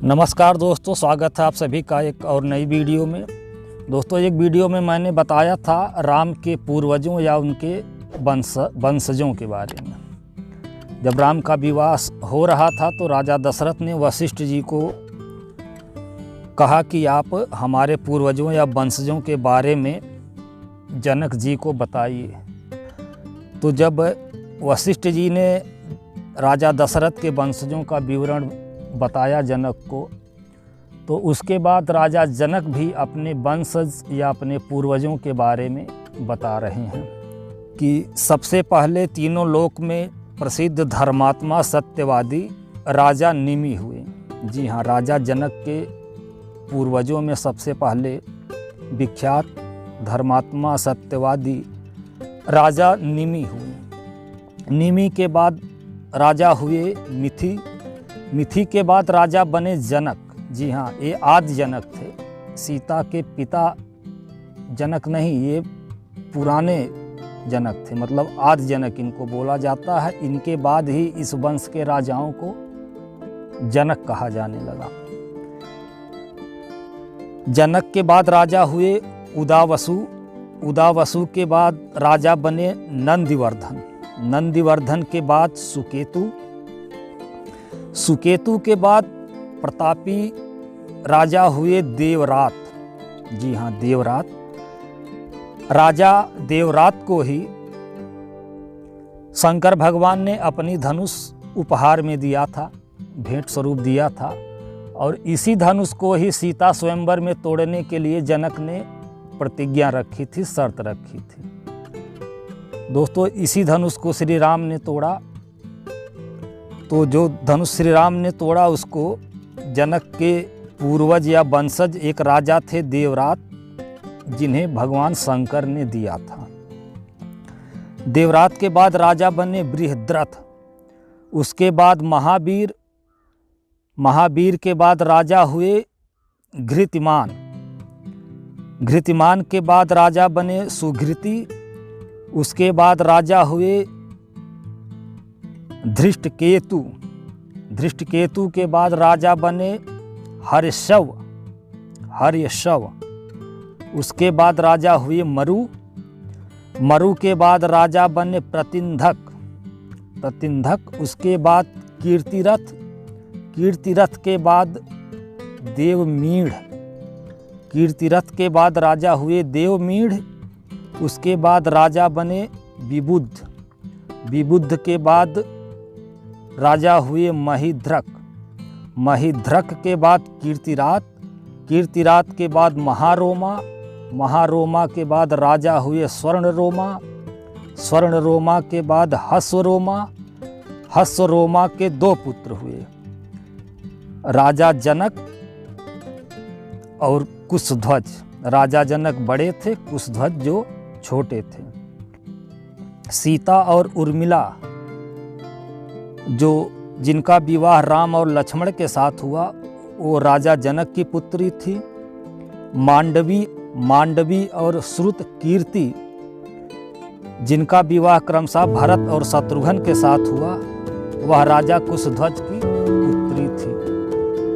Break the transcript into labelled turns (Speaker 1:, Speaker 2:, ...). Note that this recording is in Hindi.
Speaker 1: नमस्कार दोस्तों, स्वागत है आप सभी का एक और नई वीडियो में। दोस्तों, एक वीडियो में मैंने बताया था राम के पूर्वजों या उनके वंशजों के बारे में। जब राम का विवाह हो रहा था तो राजा दशरथ ने वशिष्ठ जी को कहा कि आप हमारे पूर्वजों या वंशजों के बारे में जनक जी को बताइए। तो जब वशिष्ठ जी ने राजा दशरथ के वंशजों का विवरण बताया जनक को, तो उसके बाद राजा जनक भी अपने वंशज या अपने पूर्वजों के बारे में बता रहे हैं कि सबसे पहले तीनों लोक में प्रसिद्ध धर्मात्मा सत्यवादी राजा निमि हुए। जी हाँ, राजा जनक के पूर्वजों में सबसे पहले विख्यात धर्मात्मा सत्यवादी राजा निमि हुए। निमि के बाद राजा हुए मिथि। मिथि के बाद राजा बने जनक। जी हाँ, ये आदि जनक थे, सीता के पिता जनक नहीं, ये पुराने जनक थे, मतलब आदि जनक इनको बोला जाता है। इनके बाद ही इस वंश के राजाओं को जनक कहा जाने लगा। जनक के बाद राजा हुए उदावसु। उदावसु के बाद राजा बने नंदिवर्धन। नंदिवर्धन के बाद सुकेतु। सुकेतु के बाद प्रतापी राजा हुए देवरात। जी हाँ, देवरात। राजा देवरात को ही शंकर भगवान ने अपनी धनुष उपहार में दिया था, भेंट स्वरूप दिया था, और इसी धनुष को ही सीता स्वयंवर में तोड़ने के लिए जनक ने प्रतिज्ञा रखी थी, शर्त रखी थी। दोस्तों, इसी धनुष को श्री राम ने तोड़ा। तो जो धनुष श्री राम ने तोड़ा उसको जनक के पूर्वज या वंशज एक राजा थे देवरात, जिन्हें भगवान शंकर ने दिया था। देवरात के बाद राजा बने बृहद्रथ। उसके बाद महावीर। महावीर के बाद राजा हुए घृतिमान। घृतिमान के बाद राजा बने सुघृति। उसके बाद राजा हुए धृष्टकेतु। धृष्टकेतु के बाद राजा बने हर्षव। हर्षव। उसके बाद राजा हुए मरु। मरु के बाद राजा बने प्रतिंधक। प्रतिंधक। उसके बाद कीर्तिरथ। कीर्तिरथ के बाद देवमीढ़। कीर्तिरथ के बाद राजा हुए देवमीढ़। उसके बाद राजा बने विबुद्ध। विबुद्ध के बाद राजा हुए महिद्रक। महिद्रक के बाद कीर्तिरात। कीर्तिरात के बाद महारोमा। महारोमा के बाद राजा हुए स्वर्णरोमा। स्वर्णरोमा के बाद हस्वरोमा। हस्वरोमा के दो पुत्र हुए, राजा जनक और कुशध्वज। राजा जनक बड़े थे, कुशध्वज जो छोटे थे। सीता और उर्मिला, जो जिनका विवाह राम और लक्ष्मण के साथ हुआ, वो राजा जनक की पुत्री थी। मांडवी और श्रुत कीर्ति, जिनका विवाह क्रमशः भरत और शत्रुघ्न के साथ हुआ, वह राजा कुशध्वज की